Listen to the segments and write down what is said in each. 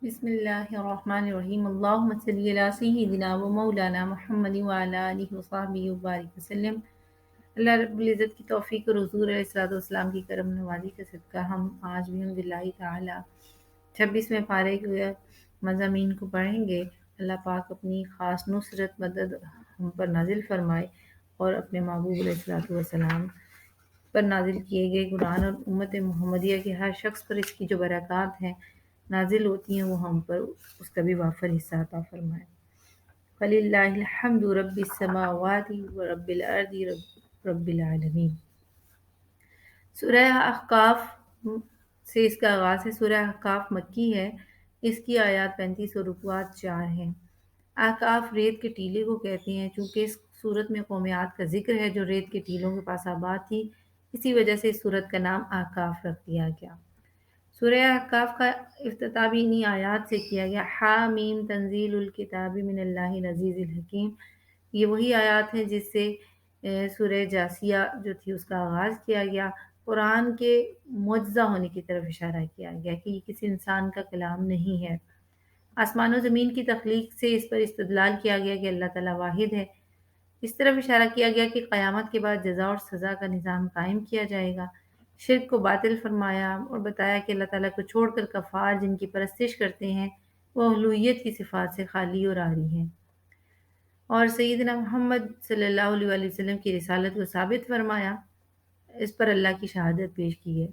بسم اللہ الرحمن الرحیم اللہم صلی علی سیدنا و مولانا محمد وعلی آلہ وصحبہ وبارک وسلم۔ اللہ رب العزت کی توفیق اور حضور علیہ الصلوۃ والسلام کی کرم نوازی کا صدقہ ہم آج بھی الحمدللہ تعالی 26ویں پارے کے مضامین کو پڑھیں گے۔ اللہ پاک اپنی خاص نصرت مدد ہم پر نازل فرمائے اور اپنے محبوب علیہ الصلوۃ والسلام پر نازل کیے گئے قرآن اور امت محمدیہ کے ہر شخص پر اس کی جو برکات ہیں نازل ہوتی ہیں وہ ہم پر اس کا بھی وافر حصہ عطا فرمائے۔ فَلِلَّهِ الْحَمْدُ رَبِّ السَّمَاوَاتِ وَرَبِّ الْأَرْضِ رَبِّ الْعَالَمِينَ۔ سورہ احقاف سے اس کا آغاز ہے۔ سورہ احقاف مکی ہے، اس کی آیات 35 اور رکوعات 4 ہیں۔ احقاف ریت کے ٹیلے کو کہتے ہیں، چونکہ اس صورت میں قومیات کا ذکر ہے جو ریت کے ٹیلوں کے پاس آباد تھی، اسی وجہ سے اس صورت کا نام احقاف رکھ دیا گیا۔ سورہ احقاف کا افتتاح بھی انہی آیات سے کیا گیا۔ حامیم تنزیل الکتاب من اللہ العزیز الحکیم، یہ وہی آیات ہیں جس سے سورہ جاسیہ جو تھی اس کا آغاز کیا گیا۔ قرآن کے معجزہ ہونے کی طرف اشارہ کیا گیا کہ یہ کسی انسان کا کلام نہیں ہے۔ آسمان و زمین کی تخلیق سے اس پر استدلال کیا گیا کہ اللہ تعالیٰ واحد ہے۔ اس طرف اشارہ کیا گیا کہ قیامت کے بعد جزا اور سزا کا نظام قائم کیا جائے گا۔ شرک کو باطل فرمایا اور بتایا کہ اللہ تعالیٰ کو چھوڑ کر کفار جن کی پرستش کرتے ہیں وہ الوہیت کی صفات سے خالی اور عاری ہیں، اور سیدنا محمد صلی اللہ علیہ وآلہ وسلم کی رسالت کو ثابت فرمایا۔ اس پر اللہ کی شہادت پیش کی ہے۔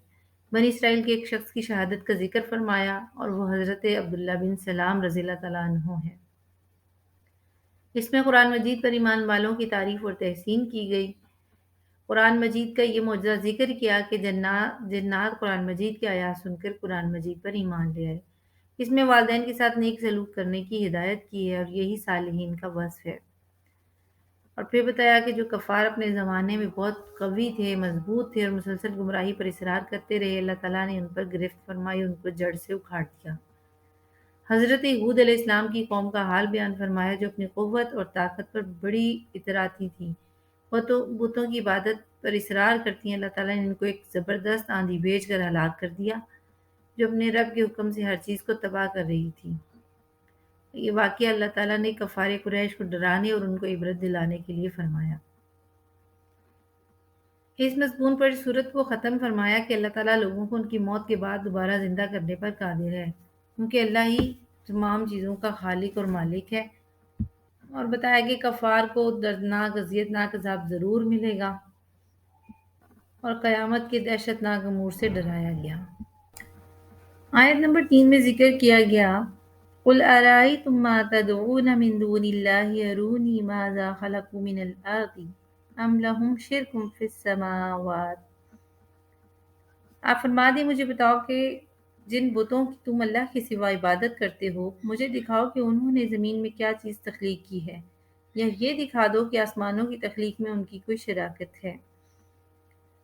بنی اسرائیل کے ایک شخص کی شہادت کا ذکر فرمایا اور وہ حضرت عبداللہ بن سلام رضی اللہ تعالیٰ عنہ ہے۔ اس میں قرآن مجید پر ایمان والوں کی تعریف اور تحسین کی گئی۔ قرآن مجید کا یہ معجزہ ذکر کیا کہ جنات قرآن مجید کی آیات سن کر قرآن مجید پر ایمان لے آئے۔ اس میں والدین کے ساتھ نیک سلوک کرنے کی ہدایت کی ہے اور یہی صالحین کا وصف ہے۔ اور پھر بتایا کہ جو کفار اپنے زمانے میں بہت قوی تھے، مضبوط تھے اور مسلسل گمراہی پر اصرار کرتے رہے، اللہ تعالیٰ نے ان پر گرفت فرمائی، ان کو جڑ سے اکھاڑ دیا۔ حضرت ہود علیہ السلام کی قوم کا حال بیان فرمایا جو اپنی قوت اور طاقت پر بڑی اتراتی تھی، وہ تو بتوں کی عبادت پر اصرار کرتی ہیں۔ اللہ تعالیٰ نے ان کو ایک زبردست آندھی بھیج کر ہلاک کر دیا جو اپنے رب کے حکم سے ہر چیز کو تباہ کر رہی تھی۔ یہ واقعہ اللہ تعالیٰ نے کفار قریش کو ڈرانے اور ان کو عبرت دلانے کے لیے فرمایا۔ اس مضمون پر سورت کو ختم فرمایا کہ اللہ تعالیٰ لوگوں کو ان کی موت کے بعد دوبارہ زندہ کرنے پر قادر ہے، کیونکہ اللہ ہی تمام چیزوں کا خالق اور مالک ہے، اور بتایا کہ کفار کو دردناک اذیتناک عذاب ضرور ملے گا اور قیامت کے دہشت ناک امور سے ڈرایا گیا۔ آیت نمبر 3 میں ذکر کیا گیا قُلْ أَرَأَيْتُم مَّا تَدْعُونَ مِن دُونِ اللَّهِ أَرُونِي مَاذَا خَلَقُوا مِنَ الْأَرْضِ أَمْ لَهُمْ شِرْكٌ فِي السَّمَاوَاتِ۔ آپ فرما دیں مجھے بتاؤ کہ جن بتوں کی تم اللہ کے سوا عبادت کرتے ہو، مجھے دکھاؤ کہ انہوں نے زمین میں کیا چیز تخلیق کی ہے، یا یہ دکھا دو کہ آسمانوں کی تخلیق میں ان کی کوئی شراکت ہے۔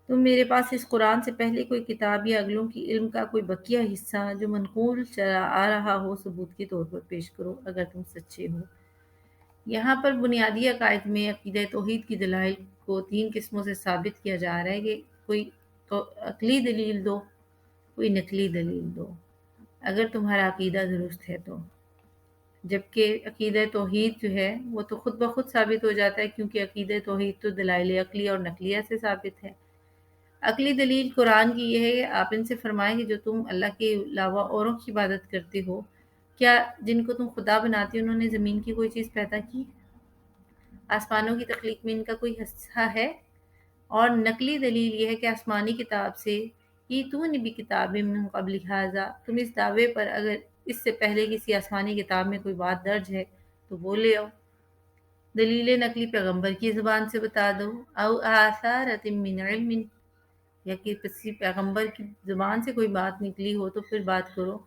تم میرے پاس اس قرآن سے پہلے کوئی کتاب یا اگلوں کی علم کا کوئی بقیہ حصہ جو منقول چلا آ رہا ہو ثبوت کے طور پر پیش کرو اگر تم سچے ہو۔ یہاں پر بنیادی عقائد میں عقیدہ توحید کی دلائل کو 3 قسموں سے ثابت کیا جا رہا ہے کہ کوئی تو عقلی دلیل دو، کوئی نقلی دلیل دو، اگر تمہارا عقیدہ درست ہے تو۔ جبکہ عقیدہ توحید جو ہے وہ تو خود بخود ثابت ہو جاتا ہے، کیونکہ عقیدہ توحید تو دلائل عقلی اور نقلیہ سے ثابت ہے۔ عقلی دلیل قرآن کی یہ ہے کہ آپ ان سے فرمائیں کہ جو تم اللہ کے علاوہ اوروں کی عبادت کرتے ہو، کیا جن کو تم خدا بناتے ہو انہوں نے زمین کی کوئی چیز پیدا کی؟ آسمانوں کی تخلیق میں ان کا کوئی حصہ ہے؟ اور نقلی دلیل یہ ہے کہ آسمانی کتاب سے ایتونی بکتاب من قبل ھذا، تم اس دعوے پر اگر اس سے پہلے کسی آسمانی کتاب میں کوئی بات درج ہے تو وہ لے آؤ۔ دلیل نقلی پیغمبر کی زبان سے بتا دو، او آثارۃ من علم، یا کہ کسی پیغمبر کی زبان سے کوئی بات نکلی ہو تو پھر بات کرو۔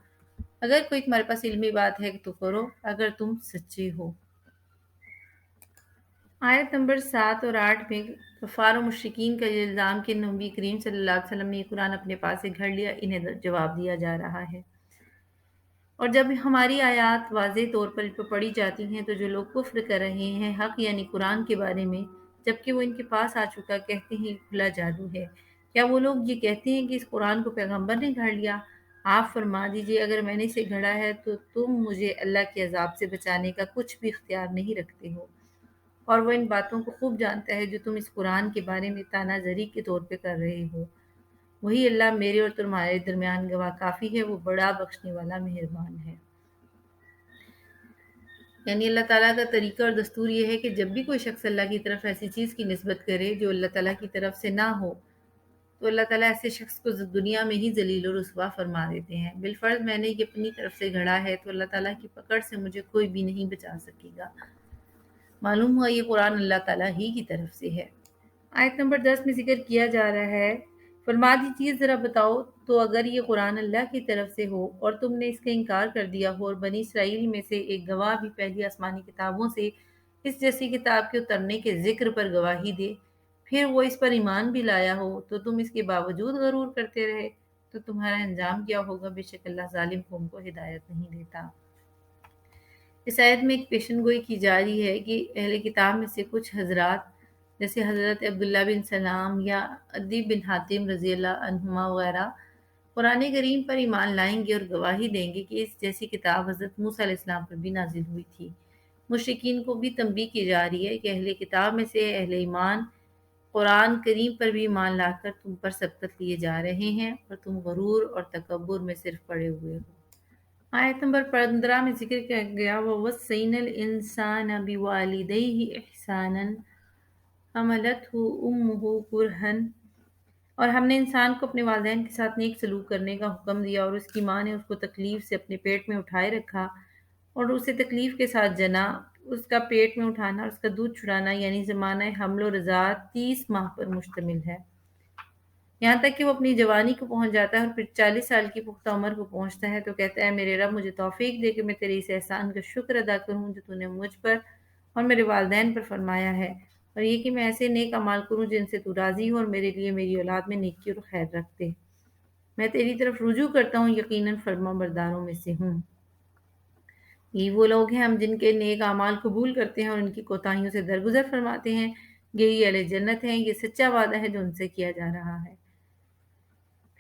اگر کوئی تمہارے پاس علمی بات ہے تو کرو اگر تم سچے ہو۔ آیت نمبر 7 اور 8 میں کفار و مشرکین کا یہ الزام کہ نبی کریم صلی اللہ علیہ وسلم نے یہ قرآن اپنے پاس سے گھڑ لیا، انہیں جواب دیا جا رہا ہے۔ اور جب ہماری آیات واضح طور پر پڑھی جاتی ہیں تو جو لوگ کفر کر رہے ہیں حق یعنی قرآن کے بارے میں، جبکہ وہ ان کے پاس آ چکا، کہتے ہیں کھلا جادو ہے۔ کیا وہ لوگ یہ کہتے ہیں کہ اس قرآن کو پیغمبر نے گھڑ لیا؟ آپ فرما دیجئے اگر میں نے اسے گھڑا ہے تو تم مجھے اللہ کے عذاب سے بچانے کا کچھ بھی اختیار نہیں رکھتے ہو، اور وہ ان باتوں کو خوب جانتا ہے جو تم اس قرآن کے بارے میں تانا زری کے طور پہ کر رہے ہو۔ وہی اللہ میرے اور تمہارے درمیان گواہ کافی ہے، وہ بڑا بخشنے والا مہربان ہے۔ یعنی اللہ تعالیٰ کا طریقہ اور دستور یہ ہے کہ جب بھی کوئی شخص اللہ کی طرف ایسی چیز کی نسبت کرے جو اللہ تعالیٰ کی طرف سے نہ ہو، تو اللہ تعالیٰ ایسے شخص کو دنیا میں ہی ذلیل و رسوا فرما دیتے ہیں۔ بالفرض میں نے یہ اپنی طرف سے گھڑا ہے تو اللہ تعالیٰ کی پکڑ سے مجھے کوئی بھی نہیں بچا سکے گا۔ معلوم ہوا یہ قرآن اللہ تعالیٰ ہی کی طرف سے ہے۔ آیت نمبر 10 میں ذکر کیا جا رہا ہے، فرما دیجیے ذرا بتاؤ تو اگر یہ قرآن اللہ کی طرف سے ہو اور تم نے اس کا انکار کر دیا ہو اور بنی اسرائیل میں سے ایک گواہ بھی پہلی آسمانی کتابوں سے اس جیسی کتاب کے اترنے کے ذکر پر گواہی دے، پھر وہ اس پر ایمان بھی لایا ہو تو تم اس کے باوجود غرور کرتے رہے، تو تمہارا انجام کیا ہوگا؟ بے شک اللہ ظالم قوم کو ہدایت نہیں دیتا۔ اس آیت میں ایک پیشن گوئی کی جا رہی ہے کہ اہل کتاب میں سے کچھ حضرات جیسے حضرت عبداللہ بن سلام یا عدی بن حاتم رضی اللہ عنہما وغیرہ قرآن کریم پر ایمان لائیں گے اور گواہی دیں گے کہ اس جیسی کتاب حضرت موسیٰ علیہ السلام پر بھی نازل ہوئی تھی۔ مشرکین کو بھی تنبیہ کی جا رہی ہے کہ اہل کتاب میں سے اہل ایمان قرآن کریم پر بھی ایمان لا کر تم پر سبقت لیے جا رہے ہیں اور تم غرور اور تکبر میں صرف پڑے ہوئے ہو۔ آیت نمبر 15 میں ذکر کیا گیا وَوَصَّيْنَا الْإِنسَانَ بِوَالِدَيْهِ إِحْسَانًا حَمَلَتْهُ أُمُّهُ كُرْهًا، اور ہم نے انسان کو اپنے والدین کے ساتھ نیک سلوک کرنے کا حکم دیا اور اس کی ماں نے اس کو تکلیف سے اپنے پیٹ میں اٹھائے رکھا اور اسے تکلیف کے ساتھ جنا۔ اس کا پیٹ میں اٹھانا اور اس کا دودھ چھڑانا یعنی زمانہ حمل و رضاعت 30 ماہ پر مشتمل ہے، یہاں تک کہ وہ اپنی جوانی کو پہنچ جاتا ہے اور پھر 40 سال کی پختہ عمر کو پہنچتا ہے تو کہتا ہے میرے رب مجھے توفیق دے کہ میں تیرے اس احسان کا شکر ادا کروں جو تو نے مجھ پر اور میرے والدین پر فرمایا ہے، اور یہ کہ میں ایسے نیک اعمال کروں جن سے تو راضی ہو اور میرے لیے میری اولاد میں نیکی اور خیر رکھ دے۔ میں تیری طرف رجوع کرتا ہوں، یقیناً فرما برداروں میں سے ہوں۔ یہ وہ لوگ ہیں ہم جن کے نیک اعمال قبول کرتے ہیں اور ان کی کوتاہیوں سے درگزر فرماتے ہیں، یہی اہل جنت ہیں، یہ سچا وعدہ ہے جو ان سے کیا جا رہا ہے۔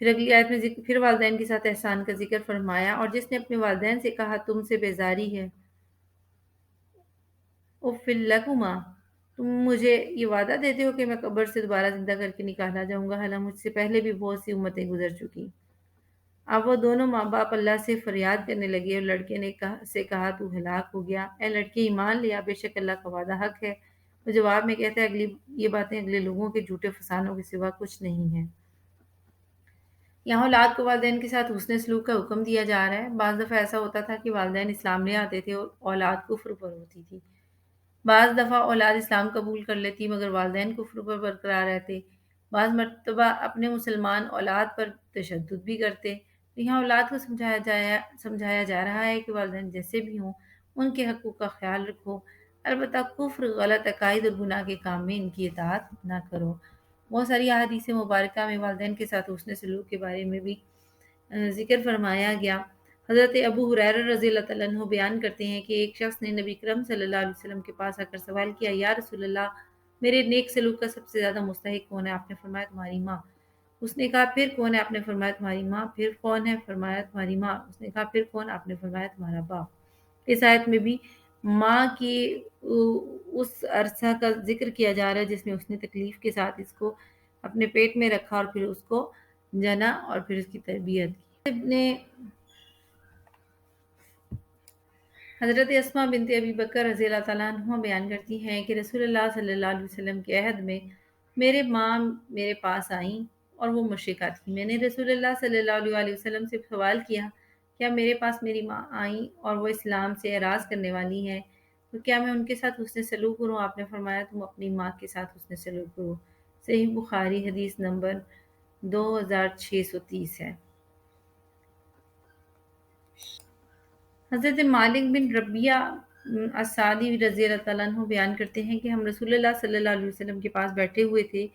پھر اگلی آیت میں پھر والدین کے ساتھ احسان کا ذکر فرمایا، اور جس نے اپنے والدین سے کہا تم سے بیزاری ہے، اف لکما، تم مجھے یہ وعدہ دیتے ہو کہ میں قبر سے دوبارہ زندہ کر کے نکالا جاؤں گا، حالانکہ مجھ سے پہلے بھی بہت سی امتیں گزر چکی۔ اب وہ دونوں ماں باپ اللہ سے فریاد کرنے لگے اور لڑکے نے کہا تو ہلاک ہو گیا، اے لڑکے ایمان لیا، بے شک اللہ کا وعدہ حق ہے۔ وہ جواب میں کہتا ہے یہ باتیں اگلے لوگوں کے جھوٹے فسانوں کے سوا کچھ نہیں ہیں۔ یہاں اولاد کو والدین کے ساتھ حسن سلوک کا حکم دیا جا رہا ہے۔ بعض دفعہ ایسا ہوتا تھا کہ والدین اسلام لے آتے تھے اور اولاد کفر پر ہوتی تھی، بعض دفعہ اولاد اسلام قبول کر لیتی مگر والدین کفر پر برقرار رہتے، بعض مرتبہ اپنے مسلمان اولاد پر تشدد بھی کرتے۔ تو یہاں اولاد کو سمجھایا جا رہا ہے کہ والدین جیسے بھی ہوں ان کے حقوق کا خیال رکھو، البتہ کفر، غلط عقائد اور گناہ کے کام میں ان کی اطاعت نہ کرو۔ بہت ساری احادیث مبارکہ میں والدین کے ساتھ حسن سلوک کے بارے میں بھی ذکر فرمایا گیا۔ حضرت ابو ہریرہ رضی اللہ تعالیٰ عنہ بیان کرتے ہیں کہ ایک شخص نے نبی اکرم صلی اللہ علیہ وسلم کے پاس آ کر سوال کیا، یا رسول اللہ، میرے نیک سلوک کا سب سے زیادہ مستحق کون ہے؟ آپ نے فرمایا تمہاری ماں۔ اس نے کہا پھر کون ہے؟ آپ نے فرمایا تمہاری ماں۔ پھر کون ہے؟ فرمایا تمہاری ماں۔ اس نے کہا پھر کون؟ آپ نے فرمایا تمہارا باپ۔ اس آیت میں بھی ماں کی اس عرصہ کا ذکر کیا جا رہا ہے جس میں اس نے تکلیف کے ساتھ اس کو اپنے پیٹ میں رکھا اور پھر اس کو جنا اور پھر اس کی تربیت کی۔ حضرت اسماء بنت ابی بکر رضی اللہ تعالیٰ عنہ بیان کرتی ہیں کہ رسول اللہ صلی اللہ علیہ وسلم کے عہد میں میرے ماں میرے پاس آئیں اور وہ مشرکہ تھی۔ میں نے رسول اللہ صلی اللہ علیہ وسلم سے سوال کیا، کیا میرے پاس میری ماں آئیں اور وہ اسلام سے اعراض کرنے والی ہیں تو کیا میں ان کے ساتھ حسن سلوک کروں؟ آپ نے فرمایا تم اپنی ماں کے ساتھ حسن سلوک کرو۔ صحیح بخاری حدیث نمبر 2630 ہے۔ حضرت مالک بن ربیہ اسعدی رضی اللہ تعالیٰ عنہ بیان کرتے ہیں کہ ہم رسول اللہ صلی اللہ علیہ وسلم کے پاس بیٹھے ہوئے تھے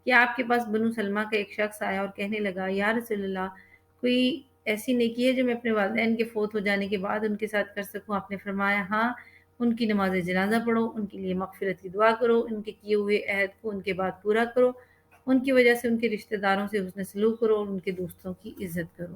کہ آپ کے پاس بنو سلمہ کا ایک شخص آیا اور کہنے لگا، یا رسول اللہ، کوئی ایسی نیکی ہے جو میں اپنے والدین کے فوت ہو جانے کے بعد ان کے ساتھ کر سکوں؟ آپ نے فرمایا ہاں، ان کی نماز جنازہ پڑھو، ان کے لیے مغفرت کی دعا کرو، ان کے کیے ہوئے عہد کو ان کے بعد پورا کرو، ان کی وجہ سے ان کے رشتہ داروں سے حسن سلوک کرو اور ان کے دوستوں کی عزت کرو۔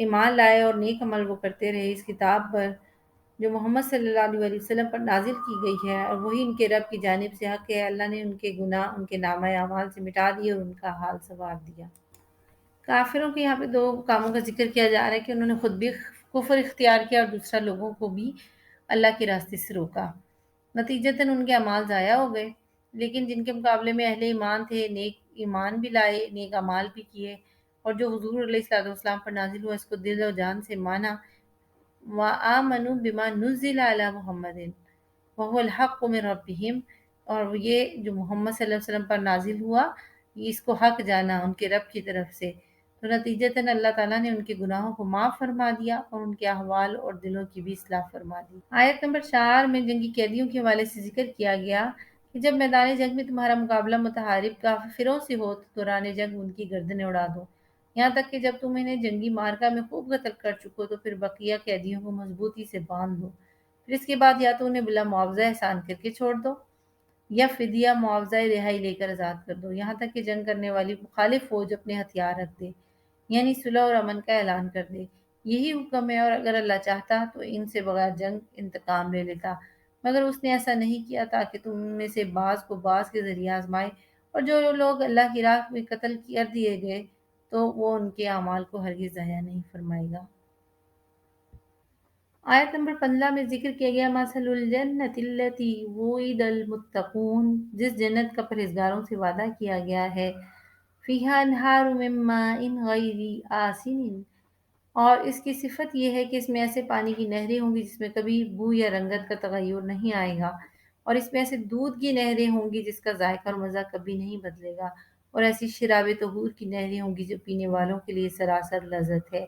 ایمان لائے اور نیک عمل وہ کرتے رہے اس کتاب پر جو محمد صلی اللہ علیہ وسلم پر نازل کی گئی ہے، اور وہی ان کے رب کی جانب سے حق ہے۔ اللہ نے ان کے گناہ ان کے نامہ اعمال سے مٹا دیے اور ان کا حال سنوار دیا۔ کافروں کے یہاں پہ دو کاموں کا ذکر کیا جا رہا ہے کہ انہوں نے خود بھی کفر اختیار کیا اور دوسرا لوگوں کو بھی اللہ کے راستے سے روکا۔ نتیجتاً ان کے اعمال ضائع ہو گئے، لیکن جن کے مقابلے میں اہل ایمان تھے، نیک ایمان بھی لائے، نیک اعمال بھی کیے، اور جو حضور علیہ الصلوۃ والسلام پر نازل ہوا اس کو دل و جان سے مانا، وَآمَنُوا بِمَا نُزِّلَ عَلَى مُحَمَّدٍ وَهُوَ الْحَقُّ مِن رَبِّهِمْ، اور یہ جو محمد صلی اللہ علیہ وسلم پر نازل ہوا یہ اس کو حق جانا ان کے رب کی طرف سے، تو نتیجتاً اللہ تعالیٰ نے ان کے گناہوں کو معاف فرما دیا اور ان کے احوال اور دلوں کی بھی اصلاح فرما دی۔ آیت نمبر 4 میں جنگی قیدیوں کے حوالے سے ذکر کیا گیا کہ جب میدان جنگ میں تمہارا مقابلہ متحارب کافروں سے ہو تو دوران جنگ ان کی گردنیں اڑا دو، یہاں تک کہ جب تم انہیں جنگی مارکہ میں خوب قتل کر چکو تو پھر بقیہ قیدیوں کو مضبوطی سے باندھ دو، پھر اس کے بعد یا تو انہیں بلا معاوضہ احسان کر کے چھوڑ دو یا فدیہ معاوضہ رہائی لے کر آزاد کر دو، یہاں تک کہ جنگ کرنے والی مخالف فوج اپنے ہتھیار رکھ دے، یعنی صلح اور امن کا اعلان کر دے۔ یہی حکم ہے، اور اگر اللہ چاہتا تو ان سے بغیر جنگ انتقام لے لیتا، مگر اس نے ایسا نہیں کیا تاکہ تم میں سے بعض کو بعض کے ذریعے آزمائے، اور جو لوگ اللہ کی راہ میں قتل کر دیے گئے تو وہ ان کے اعمال کو ہرگز ضائع نہیں فرمائے گا۔ آیت نمبر 15 میں ذکر کیا گیا مثل الجنت التی وعد المتقون، جس جنت کا پرہیزگاروں سے وعدہ کیا گیا ہے، فیہا انہار من ماء غیر آسن، اور اس کی صفت یہ ہے کہ اس میں ایسے پانی کی نہریں ہوں گی جس میں کبھی بو یا رنگت کا تغیر نہیں آئے گا، اور اس میں ایسے دودھ کی نہریں ہوں گی جس کا ذائقہ اور مزہ کبھی نہیں بدلے گا، اور ایسی شراب طہور کی نہریں ہوں گی جو پینے والوں کے لیے سراسر لذت ہے،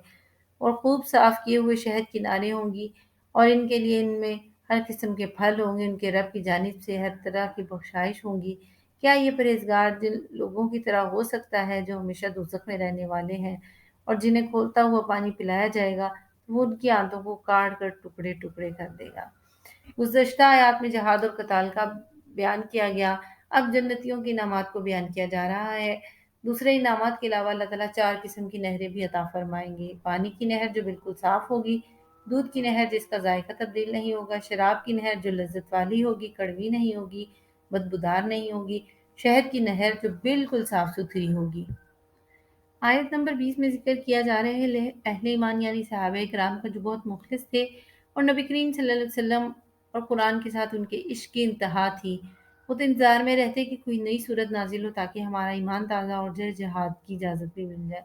اور خوب صاف کیے ہوئے شہد کی نعریں ہوں گی، اور ان کے لیے ان میں ہر قسم کے پھل ہوں گے، ان کے رب کی جانب سے ہر طرح کی بخشائش ہوں گی۔ کیا یہ پرہیزگار جن لوگوں کی طرح ہو سکتا ہے جو ہمیشہ دوزخ میں رہنے والے ہیں، اور جنہیں کھولتا ہوا پانی پلایا جائے گا تو وہ ان کی آنتوں کو کاٹ کر ٹکڑے ٹکڑے کر دے گا۔ گزشتہ آیات میں جہاد اور قتال کا بیان کیا گیا، اب جنتیوں کے انعامات کو بیان کیا جا رہا ہے۔ دوسرے انعامات کے علاوہ اللہ تعالیٰ 4 قسم کی نہریں بھی عطا فرمائیں گے، پانی کی نہر جو بالکل صاف ہوگی، دودھ کی نہر جس کا ذائقہ تبدیل نہیں ہوگا، شراب کی نہر جو لذت والی ہوگی، کڑوی نہیں ہوگی، بدبودار نہیں ہوگی، شہد کی نہر جو بالکل صاف ستھری ہوگی۔ آیت نمبر 20 میں ذکر کیا جا رہا ہے اہل ایمان یعنی صحابہ کرام کا جو بہت مخلص تھے اور نبی کریم صلی اللہ علیہ وسلم اور قرآن کے ساتھ ان کے عشق کی انتہا تھی، وہ تو انتظار میں رہتے کہ کوئی نئی صورت نازل ہو تاکہ ہمارا ایمان تازہ اور جہاد کی اجازت بھی مل جائے،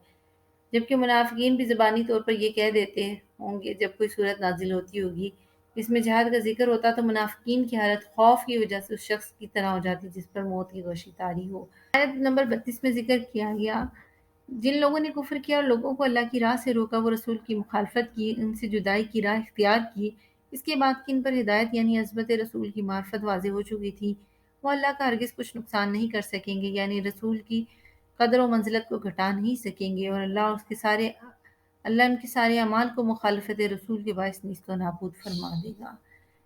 جبکہ منافقین بھی زبانی طور پر یہ کہہ دیتے ہوں گے جب کوئی صورت نازل ہوتی ہوگی اس میں جہاد کا ذکر ہوتا تو منافقین کی حالت خوف کی وجہ سے اس شخص کی طرح ہو جاتی جس پر موت کی غشی طاری ہو۔ آیت نمبر 32 میں ذکر کیا گیا جن لوگوں نے کفر کیا اور لوگوں کو اللہ کی راہ سے روکا، وہ رسول کی مخالفت کی، ان سے جدائی کی راہ اختیار کی، اس کے بعد کہ ان پر ہدایت یعنی عظمت رسول کی معرفت واضح ہو چکی تھی، وہ اللہ کا ہرگز کچھ نقصان نہیں کر سکیں گے، یعنی رسول کی قدر و منزلت کو گھٹا نہیں سکیں گے، اور اللہ ان کے سارے اعمال کو مخالفت رسول کے باعث نیست و نابود فرما دے گا۔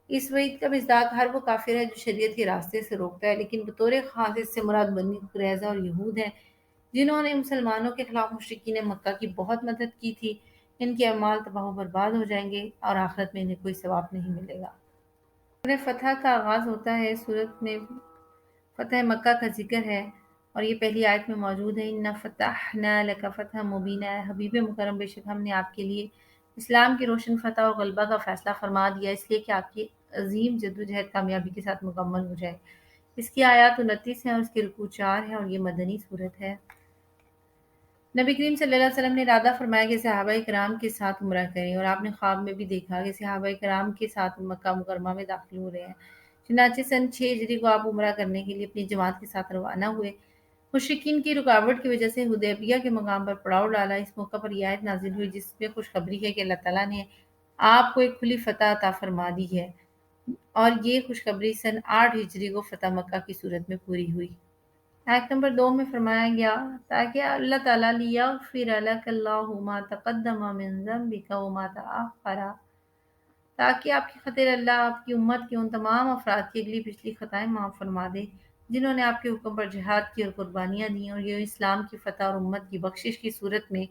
اس وعید کا مصداق ہر وہ کافر ہے جو شریعت کے راستے سے روکتا ہے، لیکن بطور خاص اس سے مراد بنی قریظہ اور یہود ہیں جنہوں نے مسلمانوں کے خلاف مشرکین مکہ کی بہت مدد کی تھی، ان کے اعمال تباہ و برباد ہو جائیں گے اور آخرت میں انہیں کوئی ثواب نہیں ملے گا۔ سورہ فتح کا آغاز ہوتا ہے، سورت میں فتح مکہ کا ذکر ہے اور یہ پہلی آیت میں موجود ہے، اِنَّا فَتَحْنَا لَكَ فَتْحًا مُبِينًا، حبیب مکرم بے شک ہم نے آپ کے لیے اسلام کی روشن فتح اور غلبہ کا فیصلہ فرما دیا اس لیے کہ آپ کی عظیم جدوجہد کامیابی کے ساتھ مکمل ہو جائے۔ اس کی آیات 29 ہیں اور اس کے رکوع 4 ہیں اور یہ مدنی صورت ہے۔ نبی کریم صلی اللہ علیہ وسلم نے ارادہ فرمایا کہ صحابہ کرام کے ساتھ عمرہ کریں، اور آپ نے خواب میں بھی دیکھا کہ صحابہ کرام کے ساتھ مکہ مکرمہ میں داخل ہو رہے ہیں۔ چنانچہ سن 6 ہجری کو آپ عمرہ کرنے کے لیے اپنی جماعت کے ساتھ روانہ ہوئے۔ مشرکین کی رکاوٹ کی وجہ سے حدیبیہ کے مقام پر پڑاؤ ڈالا، اس موقع پر یہ آیت نازل ہوئی جس میں خوشخبری ہے کہ اللہ تعالیٰ نے آپ کو ایک کھلی فتح عطا فرما دی ہے، اور یہ خوشخبری سن 8 ہجری کو فتح مکہ کی صورت میں پوری ہوئی۔ آیت نمبر 2 میں فرمایا گیا تاکہ اللہ تعالیٰ لیغفر لک اللہ ما تقدم من ذنبک وما تأخر، تاکہ آپ کی خاطر اللہ آپ کی امت کے ان تمام افراد کی اگلی پچھلی خطائیں معاف فرما دے جنہوں نے آپ کے حکم پر جہاد کی اور قربانیاں دیں، اور یہ اسلام کی فتح اور امت کی بخشش کی صورت میں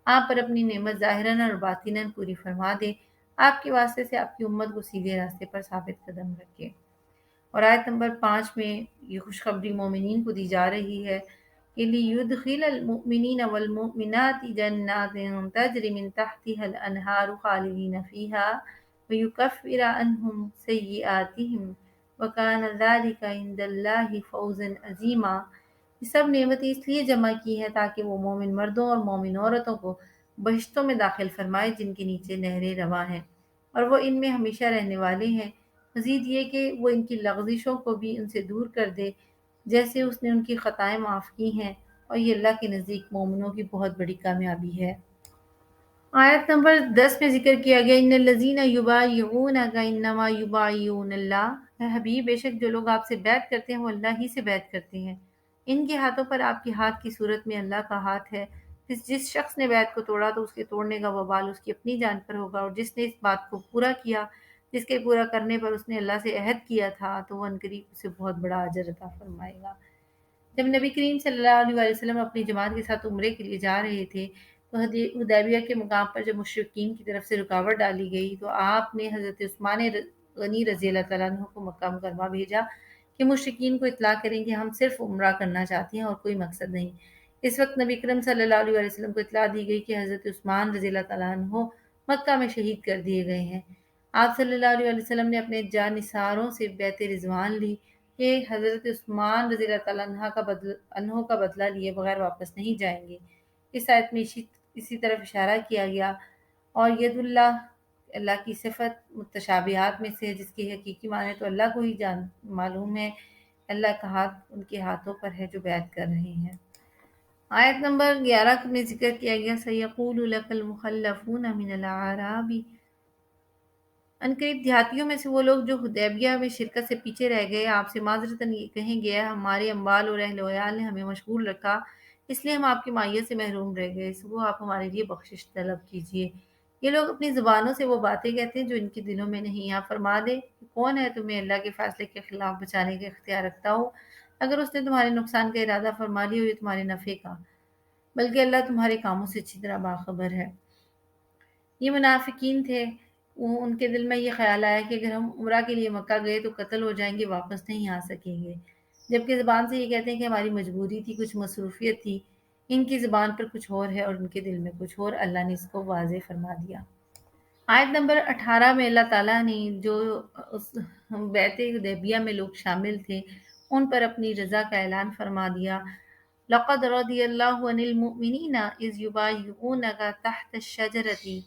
آپ پر اپنی نعمت ظاہراً اور باطناً پوری فرما دے، آپ کے واسطے سے آپ کی امت کو سیدھے راستے پر ثابت قدم رکھے۔ اور آیت نمبر 5 میں یہ خوشخبری مومنین کو دی جا رہی ہے کہ لِيُدْخِلَ الْمُؤْمِنِينَ وَالْمُؤْمِنَاتِ جَنَّاتٍ تَجْرِي مِن تَحْتِهَا الْأَنْهَارُ خَالِدِينَ فِيهَا وَيُكَفِّرَ عَنْهُمْ سَيِّئَاتِهِمْ وَكَانَ ذَلِكَ عِندَ اللَّهِ فَوْزًا عَظِيمًا۔ یہ سب نعمتیں اس لیے جمع کی ہیں تاکہ وہ مومن مردوں اور مومن عورتوں کو بہشتوں میں داخل فرمائے جن کے نیچے نہریں رواں ہیں اور وہ ان میں ہمیشہ رہنے والے ہیں۔ مزید یہ کہ وہ ان کی لغزشوں کو بھی ان سے دور کر دے جیسے اس نے ان کی خطائیں معاف کی ہیں، اور یہ اللہ کے نزدیک مومنوں کی بہت بڑی کامیابی ہے۔ آیت نمبر 10 میں ذکر کیا گیا ان الذین یبایعونک انما یبایعون اللہ، اے حبیب بے شک جو لوگ آپ سے بیعت کرتے ہیں وہ اللہ ہی سے بیعت کرتے ہیں، ان کے ہاتھوں پر آپ کے ہاتھ کی صورت میں اللہ کا ہاتھ ہے۔ جس شخص نے بیعت کو توڑا تو اس کے توڑنے کا وبال اس کی اپنی جان پر ہوگا، اور جس نے اس بات کو پورا کیا جس کے پورا کرنے پر اس نے اللہ سے عہد کیا تھا تو وہ عنقریب اسے بہت بڑا اجر عطا فرمائے گا۔ جب نبی کریم صلی اللہ علیہ وسلم اپنی جماعت کے ساتھ عمرے کے لیے جا رہے تھے تو حدیبیہ کے مقام پر جب مشرکین کی طرف سے رکاوٹ ڈالی گئی تو آپ نے حضرت عثمان غنی رضی اللہ تعالیٰ عنہ کو مکہ مکرمہ بھیجا کہ مشرکین کو اطلاع کریں کہ ہم صرف عمرہ کرنا چاہتے ہیں اور کوئی مقصد نہیں۔ اس وقت نبی کریم صلی اللہ علیہ وسلم کو اطلاع دی گئی کہ حضرت عثمان رضی اللہ تعالیٰ عنہ مکہ میں شہید کر دیے گئے ہیں۔ آپ صلی اللہ علیہ وسلم نے اپنے جانثاروں سے بیعت رضوان لی کہ حضرت عثمان رضی اللہ تعالیٰ عنہ کا بدلہ لیے بغیر واپس نہیں جائیں گے۔ اس آیت میں اسی طرف اشارہ کیا گیا، اور ید اللہ کی صفت متشابہات میں سے ہے جس کی حقیقی معنی تو اللہ کو ہی معلوم ہے۔ اللہ کا ہاتھ ان کے ہاتھوں پر ہے جو بیعت کر رہے ہیں۔ آیت نمبر 11 میں ذکر کیا گیا سَيَقُولُ لَكَ الْمُخَلَّفُونَ مِنَ الْأَعْرَابِ، عنقریب دیہاتیوں میں سے وہ لوگ جو حدیبیہ میں شرکت سے پیچھے رہ گئے آپ سے معذرتاً یہ کہیں گے ہمارے اموال اور اہل ویال نے ہمیں مشغول رکھا اس لیے ہم آپ کی معیت سے محروم رہ گئے، سو آپ ہمارے لیے بخشش طلب کیجیے۔ یہ لوگ اپنی زبانوں سے وہ باتیں کہتے ہیں جو ان کے دلوں میں نہیں۔ یہاں فرما دے کہ کون ہے تمہیں اللہ کے فیصلے کے خلاف بچانے کا اختیار رکھتا ہو؟ اگر اس نے تمہارے نقصان کا ارادہ فرما لیا ہو یا تمہارے نفع کا، بلکہ اللہ تمہارے کاموں سے اچھی طرح باخبر ہے۔ یہ منافقین تھے، ان کے دل میں یہ خیال آیا کہ اگر ہم عمرہ کے لیے مکہ گئے تو قتل ہو جائیں گے، واپس نہیں آ سکیں گے، جبکہ زبان سے یہ کہتے ہیں کہ ہماری مجبوری تھی، کچھ مصروفیت تھی۔ ان کی زبان پر کچھ اور ہے اور ان کے دل میں کچھ اور۔ اللہ نے اس کو واضح فرما دیا۔ آیت نمبر 18 میں اللہ تعالیٰ نے جو اس بیعت حدیبیہ میں لوگ شامل تھے ان پر اپنی رضا کا اعلان فرما دیا۔ لَقَدْ رَضِيَ اللَّهُ عَنِ الْمُؤْمِنِينَ إِذْ يُبَايِعُونَكَ تَحْتَ الشَّجَرَةِ،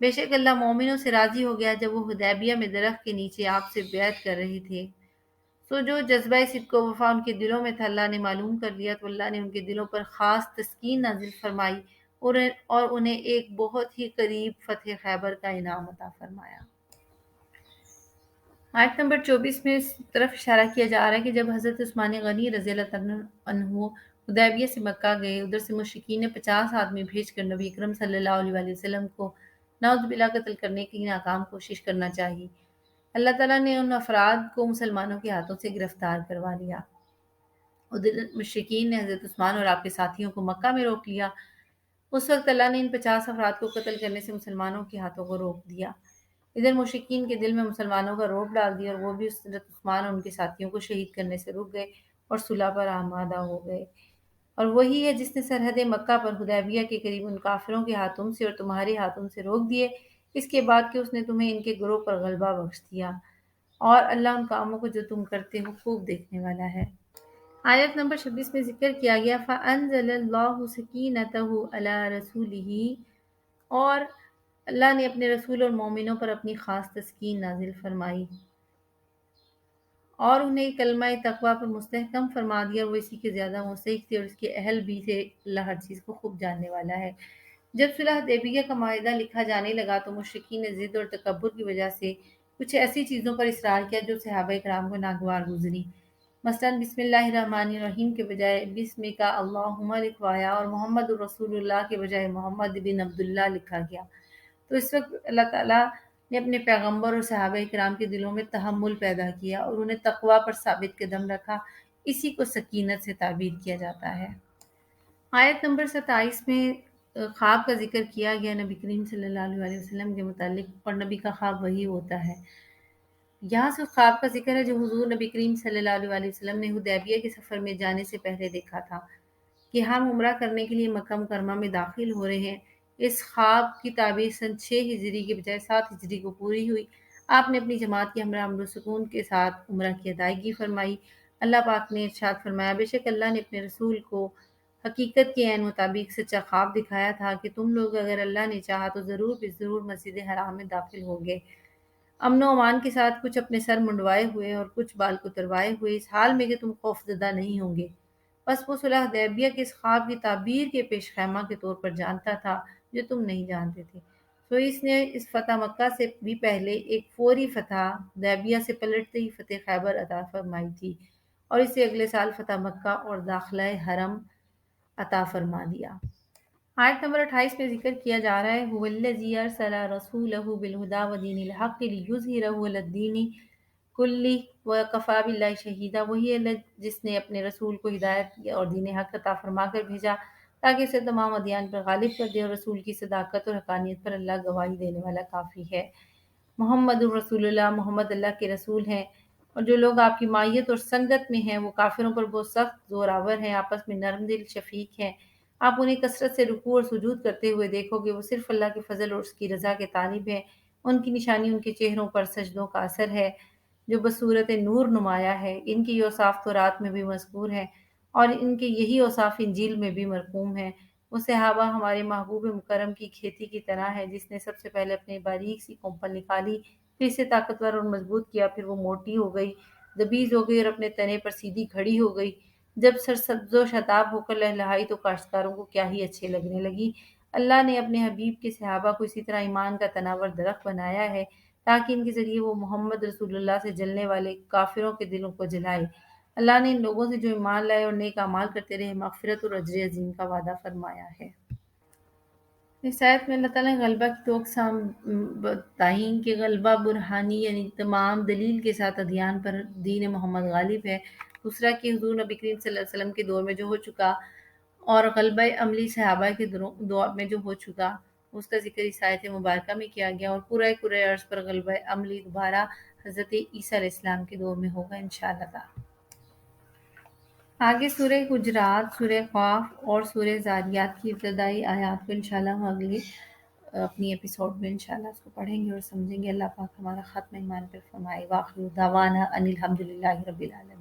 بے شک اللہ مومنوں سے راضی ہو گیا جب وہ حدیبیہ میں درخت کے نیچے آپ سے بیعت کر رہے تھے۔ سو جو جذبہ صدق و وفا ان کے دلوں میں تھا اللہ نے معلوم کر لیا تو اللہ نے ان کے دلوں پر خاص تسکین نازل فرمائی اور انہیں ایک بہت ہی قریب فتح خیبر کا انعام عطا فرمایا۔ آیت نمبر 24 میں اس طرف اشارہ کیا جا رہا ہے کہ جب حضرت عثمان غنی رضی اللہ عنہ حدیبیہ سے مکہ گئے، ادھر سے مشرکین نے 50 آدمی بھیج کر نبی اکرم صلی اللہ علیہ وسلم کو نعوذ باللہ قتل کرنے کی ناکام کوشش کرنا چاہی۔ اللہ تعالیٰ نے ان افراد کو مسلمانوں کے ہاتھوں سے گرفتار کروا لیا۔ ادھر مشرکین نے حضرت عثمان اور آپ کے ساتھیوں کو مکہ میں روک لیا۔ اس وقت اللہ نے ان 50 افراد کو قتل کرنے سے مسلمانوں کے ہاتھوں کو روک دیا۔ ادھر مشرکین کے دل میں مسلمانوں کا رعب ڈال دیا اور وہ بھی حضرت عثمان اور ان کے ساتھیوں کو شہید کرنے سے رک گئے اور صلح پر آمادہ ہو گئے۔ اور وہی ہے جس نے سرحد مکہ پر حدیبیہ کے قریب ان کافروں کے ہاتھوں سے اور تمہارے ہاتھوں سے روک دیے، اس کے بعد کہ اس نے تمہیں ان کے گروہ پر غلبہ بخش دیا، اور اللہ ان کاموں کو جو تم کرتے ہو خوب دیکھنے والا ہے۔ آیت نمبر 26 میں ذکر کیا گیا فَأَنزَلَ اللَّهُ سَكِينَتَهُ عَلَى رَسُولِهِ، اور اللہ نے اپنے رسول اور مومنوں پر اپنی خاص تسکین نازل فرمائی اور انہیں کلمہ تقوی پر مستحکم فرما دیا، اور وہ اسی کے زیادہ مستحق تھے اور اس کے اہل بھی تھے، اللہ ہر چیز کو خوب جاننے والا ہے۔ جب صلح حدیبیہ کا معاہدہ لکھا جانے لگا تو مشرکین نے ضد اور تکبر کی وجہ سے کچھ ایسی چیزوں پر اصرار کیا جو صحابہ کرام کو ناگوار گزری۔ مثلاً بسم اللہ الرحمن الرحیم کے بجائے بسم کا اللہم لکھوایا اور محمد الرسول اللہ کے بجائے محمد بن عبداللہ لکھا گیا۔ تو اس وقت اللہ تعالیٰ نے اپنے پیغمبر اور صحابہ کرام کے دلوں میں تحمل پیدا کیا اور انہیں تقوی پر ثابت قدم رکھا، اسی کو سکینت سے تعبیر کیا جاتا ہے۔ آیت نمبر 27 میں خواب کا ذکر کیا گیا نبی کریم صلی اللہ علیہ وسلم کے متعلق، اور نبی کا خواب وہی ہوتا ہے۔ یہاں سے خواب کا ذکر ہے جو حضور نبی کریم صلی اللہ علیہ وسلم نے حدیبیہ کے سفر میں جانے سے پہلے دیکھا تھا کہ ہم عمرہ کرنے کے لیے مکہ مکرمہ میں داخل ہو رہے ہیں۔ اس خواب کی تعبیر سن 6 ہجری کے بجائے 7 ہجری کو پوری ہوئی۔ آپ نے اپنی جماعت کے ہمراہ امن و سکون کے ساتھ عمرہ کی ادائیگی فرمائی۔ اللہ پاک نے ارشاد فرمایا، بے شک اللہ نے اپنے رسول کو حقیقت کے عین مطابق سچا خواب دکھایا تھا کہ تم لوگ اگر اللہ نے چاہا تو ضرور ضرور مسجد حرام میں داخل ہوگے، امن و امان کے ساتھ، کچھ اپنے سر منڈوائے ہوئے اور کچھ بال کتروائے ہوئے، اس حال میں کہ تم خوف زدہ نہیں ہوں گے۔ بس وہ صلح حدیبیہ کے اس خواب کی تعبیر کے پیش خیمہ کے طور پر جانتا تھا جو تم نہیں جانتے تھے۔ تو اس نے اس فتح مکہ سے بھی پہلے ایک فوری فتح حدیبیہ سے پلٹتے ہی فتح خیبر عطا فرمائی تھی، اور اسے اگلے سال فتح مکہ اور داخلہ حرم عطا فرما دیا۔ آیت نمبر 28 میں ذکر کیا جا رہا ہے، هو الذی ارسل رسولہ بالہدی ودین الحق لیظہرہ علی الدین کلہ وکفی باللہ شہیدا۔ وہی ہے جس نے اپنے رسول کو ہدایت اور دین حق عطا فرما کر بھیجا تاکہ اسے تمام ادیان پر غالب کر دے، اور رسول کی صداقت اور حقانیت پر اللہ گواہی دینے والا کافی ہے۔ محمد الرسول اللہ، محمد اللہ کے رسول ہیں، اور جو لوگ آپ کی مائیت اور سنگت میں ہیں وہ کافروں پر بہت سخت زوراور ہیں، آپس میں نرم دل شفیق ہیں۔ آپ انہیں کثرت سے رکوع اور سجود کرتے ہوئے دیکھو گے، وہ صرف اللہ کے فضل اور اس کی رضا کے طالب ہیں۔ ان کی نشانی ان کے چہروں پر سجدوں کا اثر ہے جو بصورت نور نمایاں ہے۔ ان کے یہ اوصاف تورات میں بھی مذکور ہیں، اور ان کے یہی اوصاف انجیل میں بھی مرقوم ہیں۔ وہ صحابہ ہمارے محبوب مکرم کی کھیتی کی طرح ہے، جس نے سب سے پہلے اپنے باریک سی کونپل نکالی، پھر اسے طاقتور اور مضبوط کیا، پھر وہ موٹی ہو گئی، دبیز ہو گئی اور اپنے تنے پر سیدھی کھڑی ہو گئی۔ جب سرسبز و شاداب ہو کر لہلہائی تو کاشتکاروں کو کیا ہی اچھے لگنے لگی۔ اللہ نے اپنے حبیب کے صحابہ کو اسی طرح ایمان کا تناور درخت بنایا ہے تاکہ ان کے ذریعے وہ محمد رسول اللہ سے جلنے والے کافروں کے دلوں کو جلائے۔ اللہ نے ان لوگوں سے جو ایمان لائے اور نیک اعمال کرتے رہے مغفرت اور اجر عظیم کا وعدہ فرمایا ہے۔ اس آیت میں اللہ تعالیٰ نے غلبہ کی 2 اقسام بتائیں کہ غلبہ برہانی یعنی تمام دلیل کے ساتھ ادیان پر دین محمد غالب ہے، دوسرا کہ حضور نبی کریم صلی اللہ علیہ وسلم کے دور میں جو ہو چکا، اور غلبہ عملی صحابہ کے دور میں جو ہو چکا، اس کا ذکر اس آیت مبارکہ میں کیا گیا، اور پورا عرض پر غلبہ عملی دوبارہ حضرت عیسیٰ علیہ السلام کے دور میں ہوگا انشاءاللہ تعالی۔ آگے سورہ حجرات، سورہ قاف اور سورہ ذاریات کی ابتدائی آیات کو انشاءاللہ ہم اگلی اپنی ایپیسوڈ میں انشاءاللہ اس کو پڑھیں گے اور سمجھیں گے۔ اللہ پاک ہمارا ختم ایمان پر فرمائے۔ وآخر دعوانا ان الحمدللہ رب العالمین۔